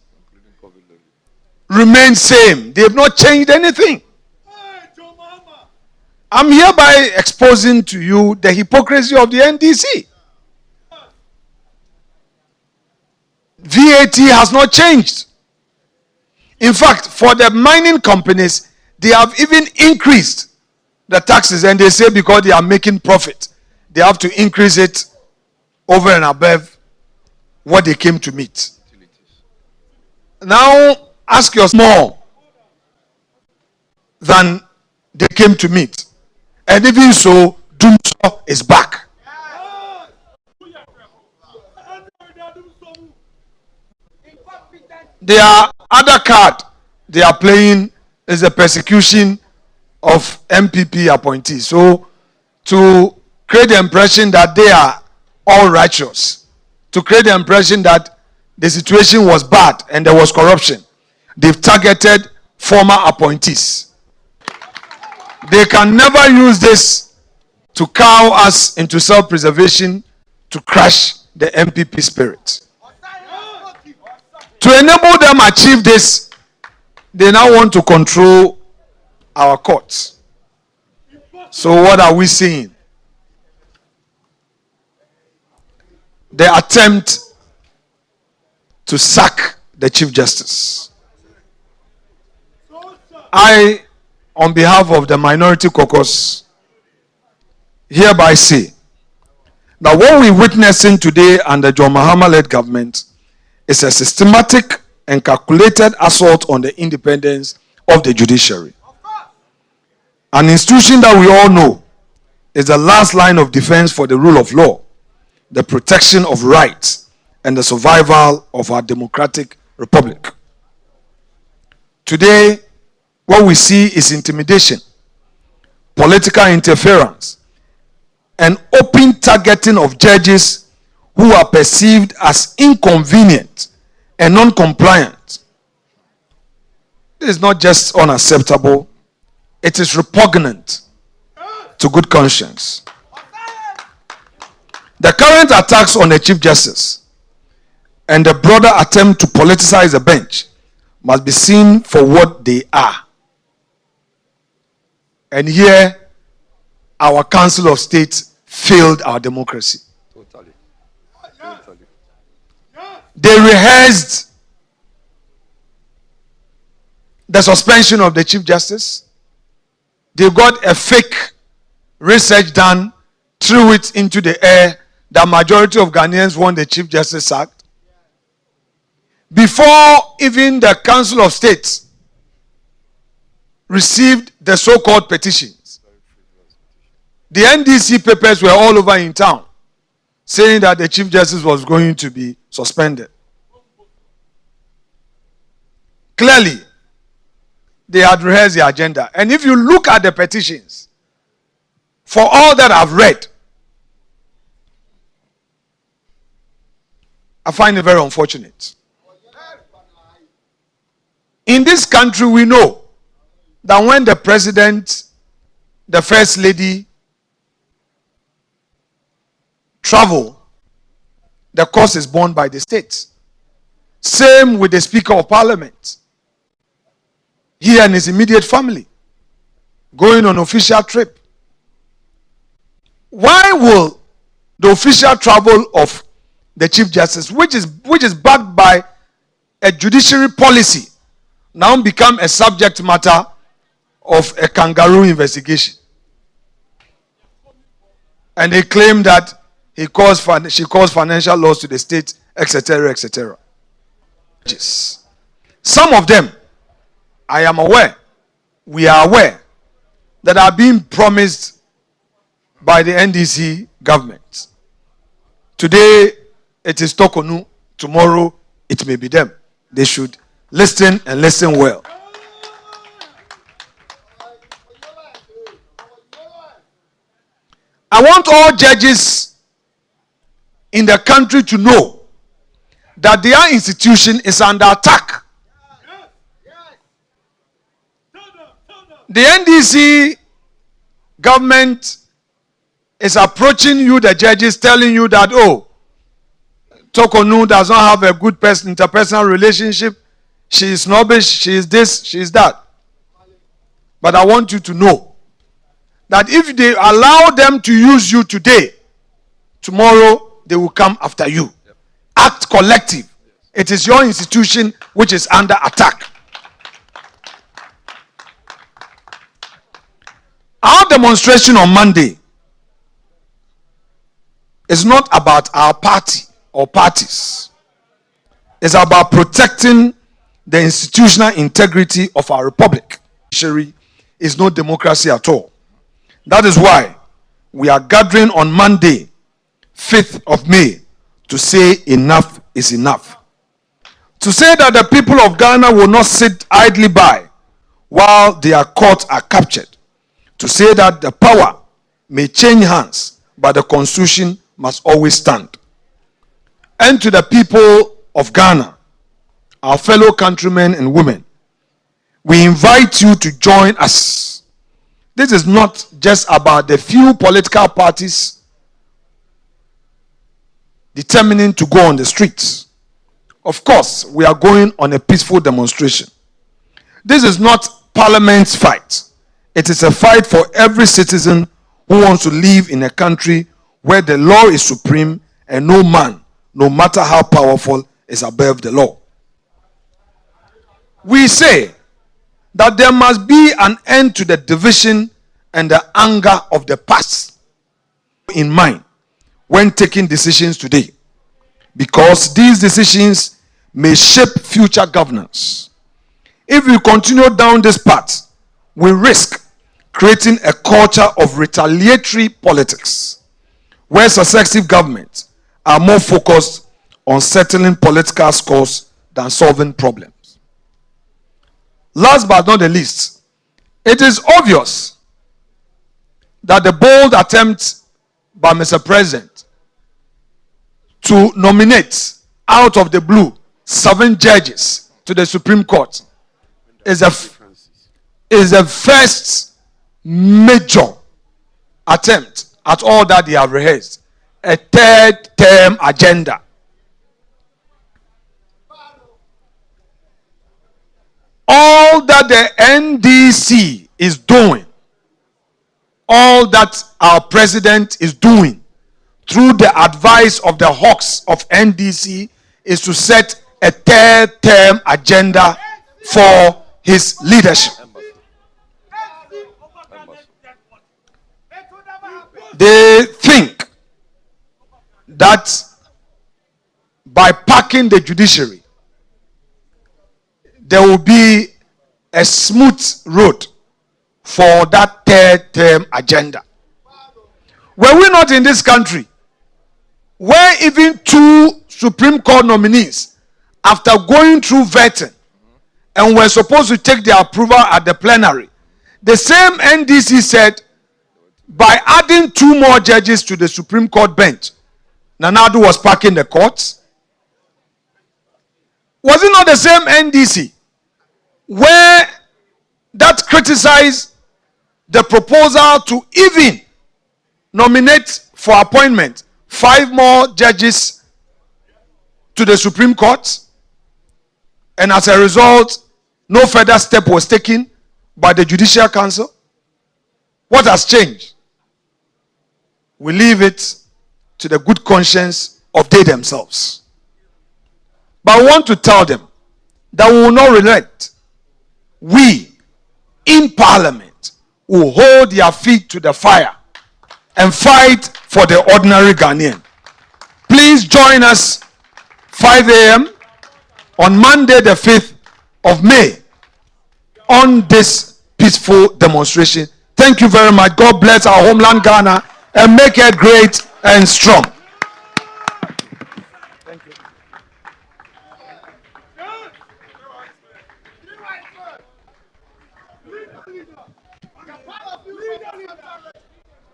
remain same. They have not changed anything. I'm hereby exposing to you the hypocrisy of the NDC. VAT has not changed. In fact, for the mining companies, they have even increased the taxes, and they say because they are making profit, they have to increase it over and above what they came to meet. Now, ask yourself more than they came to meet. And even so, Doomsaw is back. Their other card they are playing is the persecution of NPP appointees. So, to create the impression that they are all righteous, to create the impression that the situation was bad and there was corruption, they've targeted former appointees. They can never use this to cow us into self-preservation to crush the NPP spirit. To enable them achieve this, they now want to control our courts. So what are we seeing? The attempt to sack the Chief Justice. I, on behalf of the Minority Caucus, hereby say that what we're witnessing today under John Mahama-led government is a systematic and calculated assault on the independence of the judiciary. An institution that we all know is the last line of defense for the rule of law, the protection of rights, and the survival of our democratic republic. Today, what we see is intimidation, political interference, and open targeting of judges who are perceived as inconvenient and non-compliant. This is not just unacceptable, it is repugnant to good conscience. The current attacks on the Chief Justice and the broader attempt to politicize the bench must be seen for what they are. And here, our Council of State failed our democracy. Totally. They rehearsed the suspension of the Chief Justice. They got a fake research done, threw it into the air. The majority of Ghanaians want the Chief Justice sacked. Before even the Council of State received the so-called petitions, the NDC papers were all over in town saying that the Chief Justice was going to be suspended. Clearly, they had rehearsed the agenda. And if you look at the petitions, for all that I've read, I find it very unfortunate. In this country, we know that when the president, the first lady, travel, the cost is borne by the state. Same with the Speaker of Parliament. He and his immediate family going on official trip. Why will the official travel of the Chief Justice, which is backed by a judiciary policy, now become a subject matter of a kangaroo investigation? And they claim that she caused financial loss to the state, etc., etc. Some of them, I am aware, we are aware, that are being promised by the NDC government. Today, it is Tokonu. Tomorrow, it may be them. They should listen and listen well. I want all judges in the country to know that their institution is under attack. The NDC government is approaching you, the judges, telling you that, oh, Tokonu does not have a good interpersonal relationship. She is snobbish, she is this, she is that. But I want you to know that if they allow them to use you today, tomorrow they will come after you. Act collective. It is your institution which is under attack. Our demonstration on Monday is not about our party or parties. It's about protecting the institutional integrity of our republic. Judiciary is no democracy at all. That is why we are gathering on Monday, 5th of May, to say enough is enough. To say that the people of Ghana will not sit idly by while their courts are captured. To say that the power may change hands, but the constitution must always stand. And to the people of Ghana, our fellow countrymen and women, we invite you to join us. This is not just about the few political parties determining to go on the streets. Of course, we are going on a peaceful demonstration. This is not Parliament's fight. It is a fight for every citizen who wants to live in a country where the law is supreme and no man, no matter how powerful, is above the law. We say that there must be an end to the division and the anger of the past in mind when taking decisions today, because these decisions may shape future governance. If we continue down this path, we risk creating a culture of retaliatory politics, where successive governments are more focused on settling political scores than solving problems. Last but not the least, it is obvious that the bold attempt by Mr. President to nominate out of the blue 7 judges to the Supreme Court is a first major attempt at all that they have rehearsed, a third-term agenda. All that the NDC is doing, all that our president is doing through the advice of the hawks of NDC is to set a third-term agenda for his leadership. They think that by packing the judiciary, there will be a smooth road for that third-term agenda. Were we not in this country where even 2 Supreme Court nominees, after going through vetting and were supposed to take their approval at the plenary, the same NDC said, by adding 2 more judges to the Supreme Court bench, Nana Addo was packing the courts? Was it not the same NDC where that criticized the proposal to even nominate for appointment 5 more judges to the Supreme Court, and as a result, no further step was taken by the Judicial Council? What has changed? We leave it to the good conscience of they themselves. But I want to tell them that we will not relent. We, in Parliament, will hold their feet to the fire and fight for the ordinary Ghanaian. Please join us 5 a.m. on Monday the 5th of May on this peaceful demonstration. Thank you very much. God bless our homeland Ghana and make it great and strong. Thank you.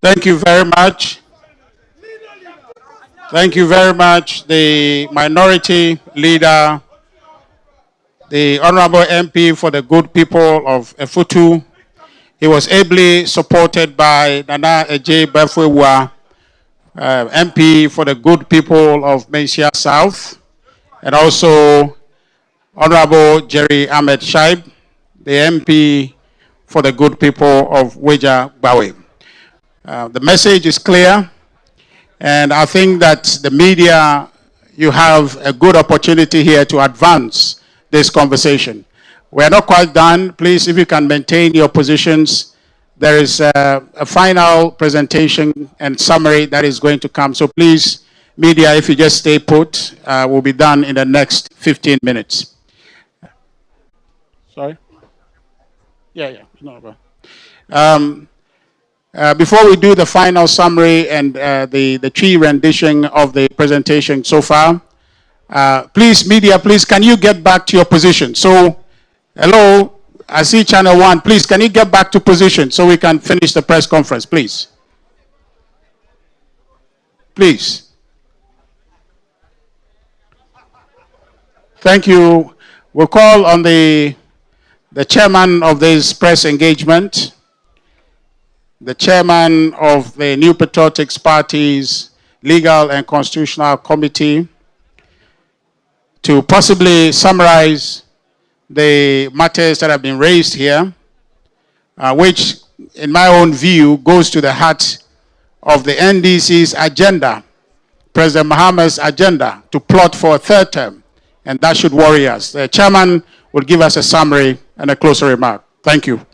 Thank you very much. Thank you very much, the minority leader, the Honorable MP for the good people of Efutu. He was ably supported by Nana Eje Bafwewa, MP for the good people of Mensia South, and also Honorable Jerry Ahmed Shaib, the MP for the good people of Weja Bawe. The message is clear, and I think that the media, you have a good opportunity here to advance this conversation. We are not quite done. Please, if you can maintain your positions, there is a final presentation and summary that is going to come. So please, media, if you just stay put, we'll be done in the next 15 minutes. Sorry? Yeah. No, before we do the final summary and the tree rendition of the presentation so far, please, media, please, can you get back to your position? So, hello, I see channel 1. Please, can you get back to position so we can finish the press conference, please? Please. Thank you. We'll call on the chairman of this press engagement, the chairman of the New Patriotics Party's Legal and Constitutional Committee, to possibly summarize the matters that have been raised here, which in my own view, goes to the heart of the NDC's agenda, President Mahama's agenda, to plot for a third term, and that should worry us. The chairman will give us a summary and a closing remark. Thank you.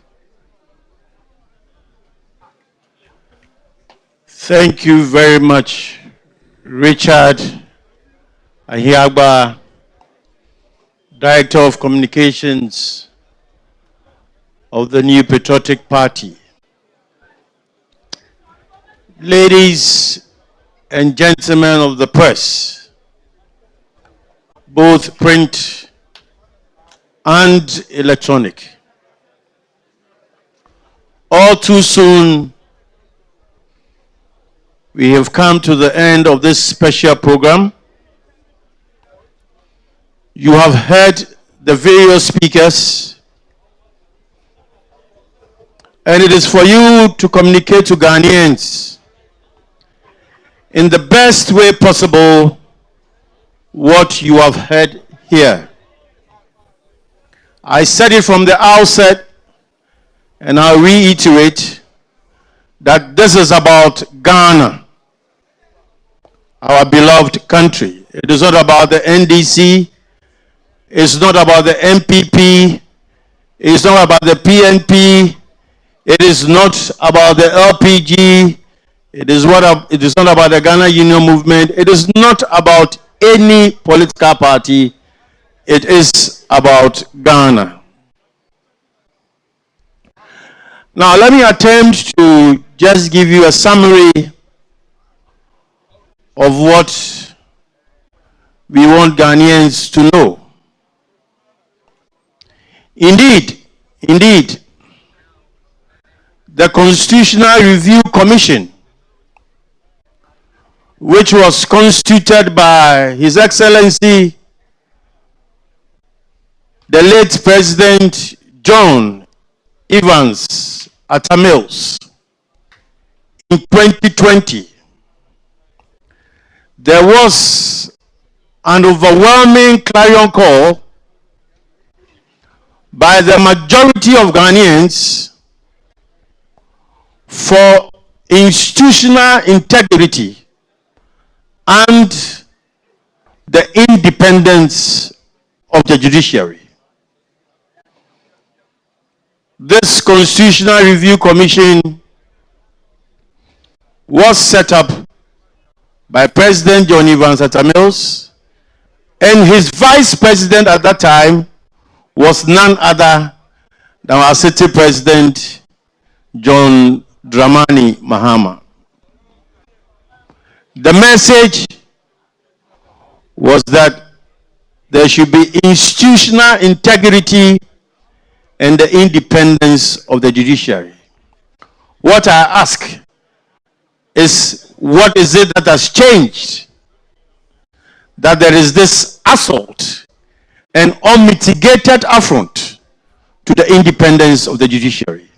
Thank you very much, Richard Ahiagba, Director of Communications of the New Patriotic Party. Ladies and gentlemen of the press, both print and electronic, all too soon we have come to the end of this special program. You have heard the various speakers, and it is for you to communicate to Ghanaians in the best way possible what you have heard here. I said it from the outset, and I'll reiterate that this is about Ghana, our beloved country. It is not about the NDC. It's not about the NPP. It's not about the PNP. It is not about the LPG. It is not about the Ghana Union Movement. It is not about any political party. It is about Ghana. Now, let me attempt to just give you a summary of what we want Ghanaians to know. Indeed, the Constitutional Review Commission, which was constituted by His Excellency, the late President John Evans Atta Mills, in 2020, there was an overwhelming clarion call by the majority of Ghanaians for institutional integrity and the independence of the judiciary. This Constitutional Review Commission was set up by President John Evans Atta Mills, and his vice president at that time was none other than our city president, John Dramani Mahama. The message was that there should be institutional integrity and the independence of the judiciary. What I ask is, what is it that has changed that there is this assault and unmitigated affront to the independence of the judiciary?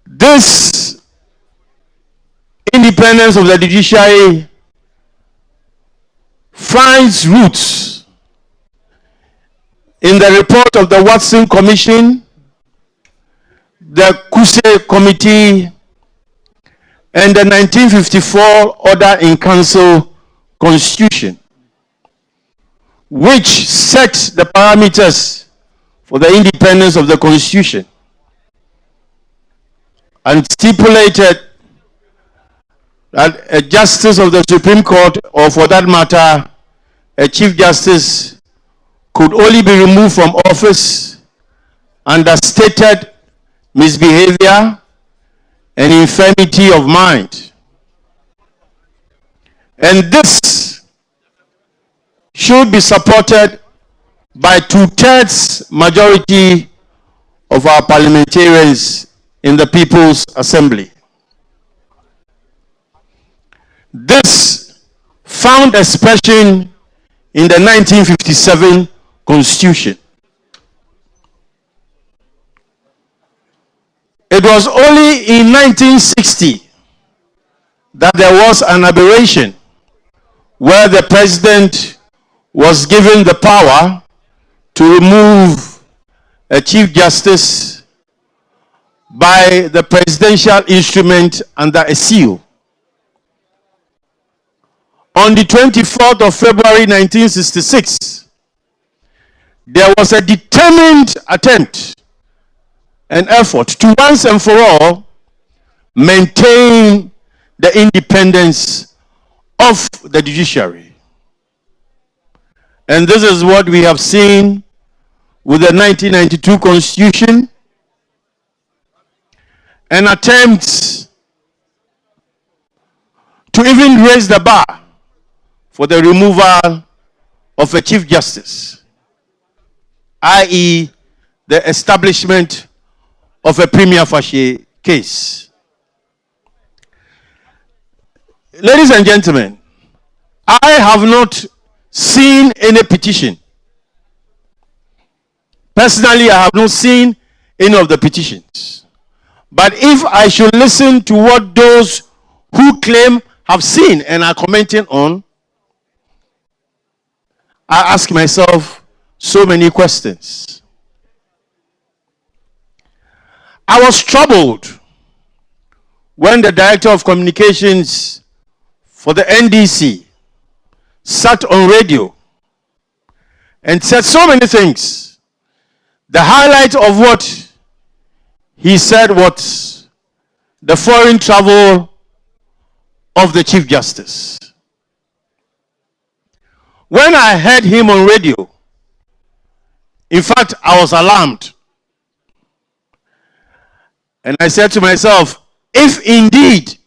This independence of the judiciary finds roots in the report of the Watson Commission, the Kuse Committee, and the 1954 Order in Council Constitution, which set the parameters for the independence of the Constitution and stipulated that a justice of the Supreme Court, or for that matter, a Chief Justice, could only be removed from office under stated misbehavior and infirmity of mind. And this should be supported by 2/3 majority of our parliamentarians in the People's Assembly. This found expression in the 1957 Constitution. It was only in 1960 that there was an aberration where the president was given the power to remove a Chief Justice by the presidential instrument under a seal. On the 24th of February 1966, there was a determined attempt and effort to once and for all maintain the independence of the judiciary. And this is what we have seen with the 1992 Constitution, an attempt to even raise the bar for the removal of a Chief Justice, i.e. the establishment of a prima facie case. Ladies and gentlemen, I have not seen any petition. Personally, I have not seen any of the petitions. But if I should listen to what those who claim have seen and are commenting on, I ask myself so many questions. I was troubled when the Director of Communications for the NDC sat on radio and said so many things. The highlight of what he said was the foreign travel of the Chief Justice. When I heard him on radio, in fact, I was alarmed. And I said to myself, if indeed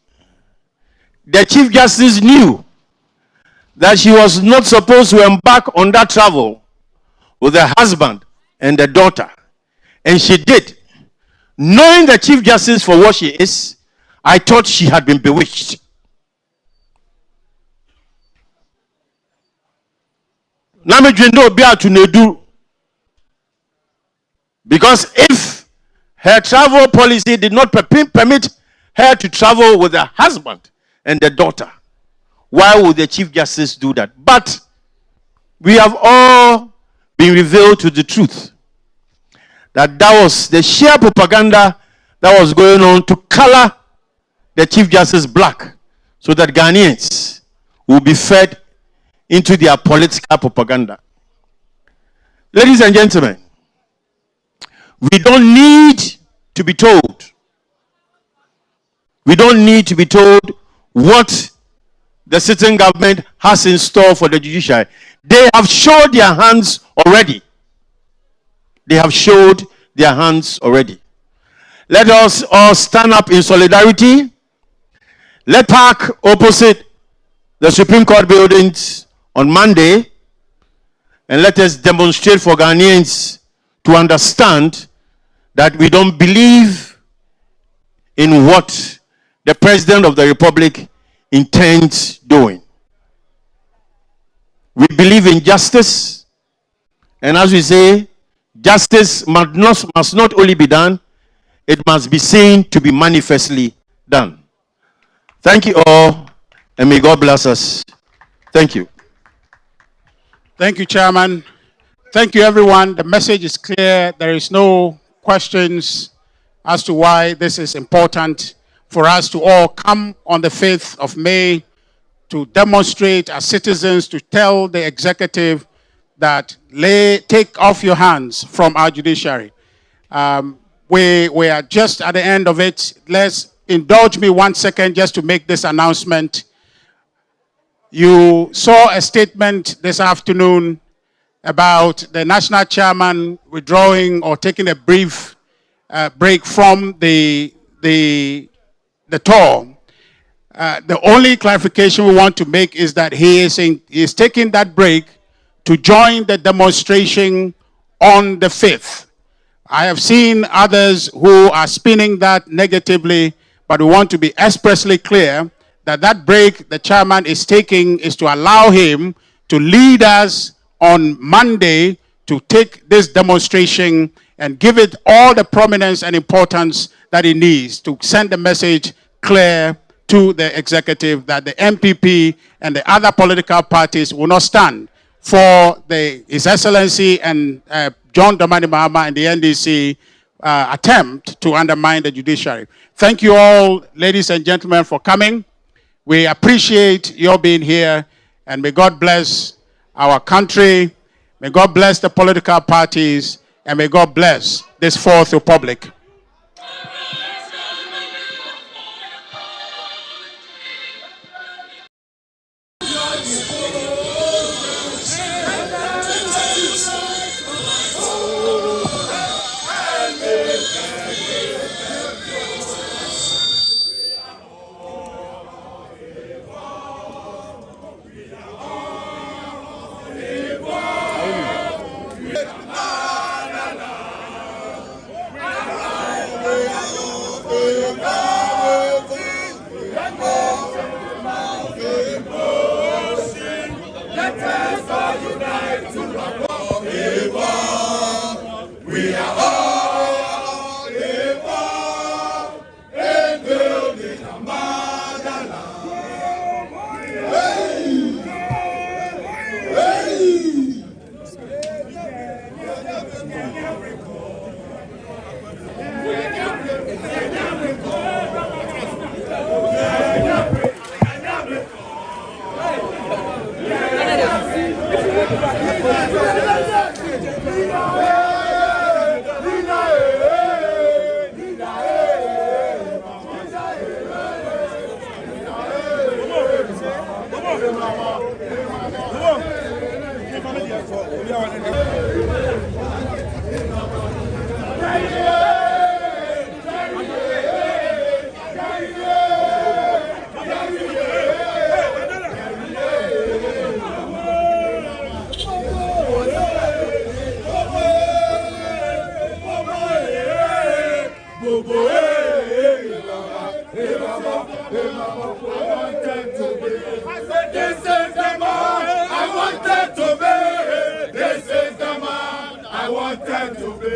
the Chief Justice knew that she was not supposed to embark on that travel with her husband and the daughter, and she did, knowing the Chief Justice for what she is, I thought she had been bewitched. Because if her travel policy did not permit her to travel with her husband and the daughter, why would the Chief Justice do that? But we have all been revealed to the truth that that was the sheer propaganda that was going on to color the Chief Justice black so that Ghanaians will be fed into their political propaganda. Ladies and gentlemen, we don't need to be told. We don't need to be told what the sitting government has in store for the judiciary. They have showed their hands already. They have showed their hands already. Let us all stand up in solidarity. Let's park opposite the Supreme Court buildings on Monday, and let us demonstrate for Ghanaians to understand that we don't believe in what the President of the Republic intends doing. We believe in justice, and as we say, justice must not only be done, it must be seen to be manifestly done. Thank you all, and may God bless us. Thank you. Thank you, Chairman. Thank you, everyone. The message is clear. There is no questions as to why this is important for us to all come on the 5th of May to demonstrate as citizens, to tell the executive that take off your hands from our judiciary. We are just at the end of it. Let's indulge me 1 second just to make this announcement. You saw a statement this afternoon about the national chairman withdrawing or taking a brief break from the tour. The only clarification we want to make is that he is taking that break to join the demonstration on the 5th. I have seen others who are spinning that negatively, but we want to be expressly clear that that break the chairman is taking is to allow him to lead us on Monday to take this demonstration and give it all the prominence and importance that it needs to send the message clear to the executive that the NPP and the other political parties will not stand for His Excellency and John Dramani Mahama and the NDC attempt to undermine the judiciary. Thank you all, ladies and gentlemen, for coming. We appreciate your being here, and may God bless our country, may God bless the political parties, and may God bless this Fourth Republic.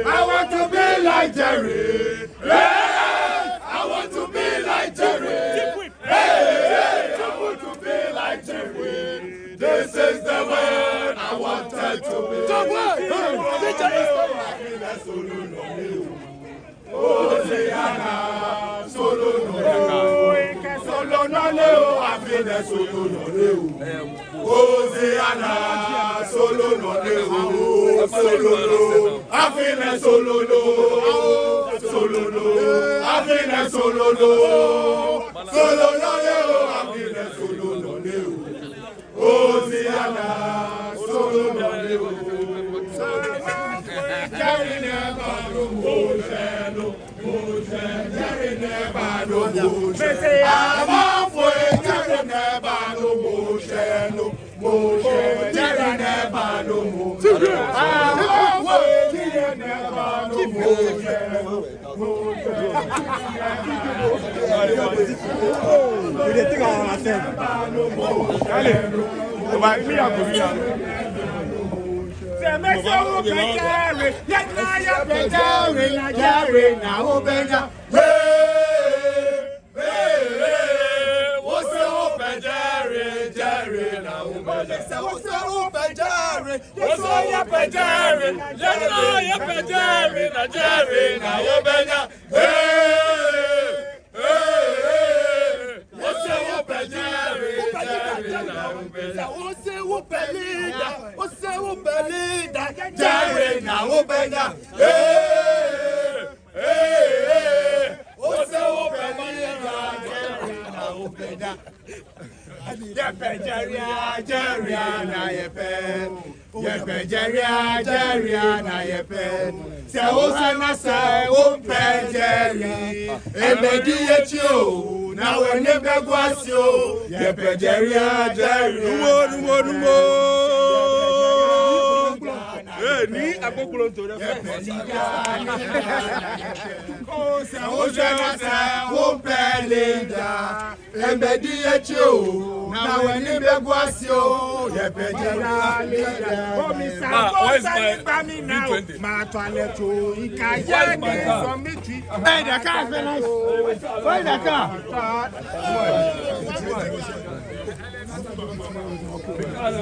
I want to be like Jerry. Hey, I want to be like Jerry. Hey, I want to be like Jerry. This is the man I wanted to be. Hosiana, solo no leo, afile solo no leo. Hosiana, solo no leo, afile solo no, afile solo no leo, afile solo no leo. Hosiana, solo no leo. Jerry never do motion, Jerry never do motion. I'm for Jerry never do motion, Jerry never do motion. I'm for Jerry never do motion. We didn't think of ourselves. Okay,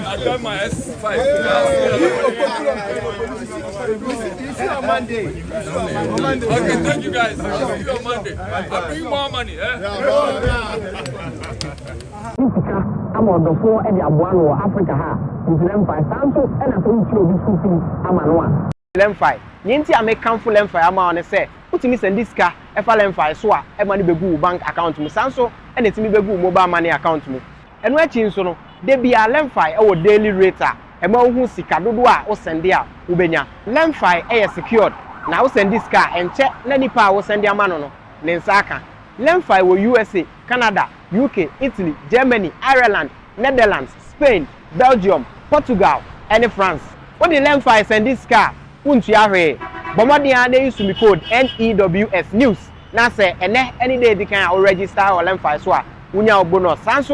I got my S5. See you on Monday. Okay, thank you guys. I'll see you on Monday. I'll bring more money, I'm on the floor at the Abuano, Africa. With LemFi, Sanso, and I think you'll be shooting Amanwa. LemFi, Yenti, I make come for LemFi. I'm on a say, put me send this car, if I LemFi, so I money be bank account to me, Sanso, and it's me be mobile money account to me. And where Chinsono, they be a LemFi our daily rater, and more who see Kadua or send there, Ubenya. LemFi air secured. Now send this car and check Lenny Power send their manono, Lensaka. LemFi will USA, Canada, UK, Italy, Germany, Ireland, Netherlands, Spain, Belgium, Portugal, and France. What the LemFi send this car? Unchiare. Bomadia they used to be code NEWS News. Now say any day they can register or LemFi so. Unya bonus. Sanso